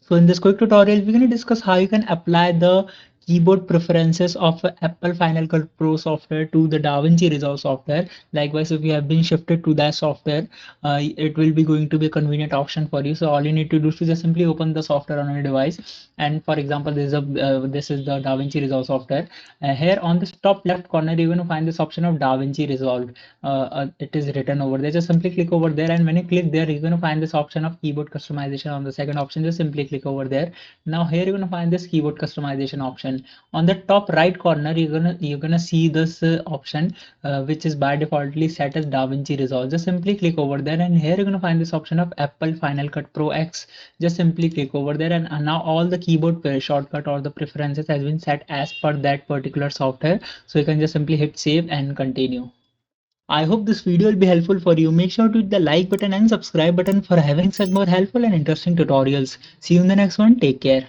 So in this quick tutorial, we're going to discuss how you can apply the keyboard preferences of Apple Final Cut Pro software to the Davinci Resolve software. Likewise, if you have been shifted to that software, it will be going to be a convenient option for you. So all you need to do is to just simply open the software on your device. And for example, this is the Davinci Resolve software. Here on the top left corner, you're going to find this option of Davinci Resolve. It is written over there. Just simply click over there, and when you click there, you're going to find this option of keyboard customization on the second option. Just simply click over there. Now here you're going to find this keyboard customization option. On the top right corner, you're gonna see this option, which is by defaultly set as Davinci Resolve. Just simply click over there, and here you're going to find this option of Apple Final Cut Pro X. Just simply click over there, and now all the keyboard shortcut or the preferences has been set as per that particular software. So you can just simply hit save and continue. I hope this video will be helpful for you. Make sure to hit the like button and subscribe button for having such more helpful and interesting tutorials. See you in the next one. Take care.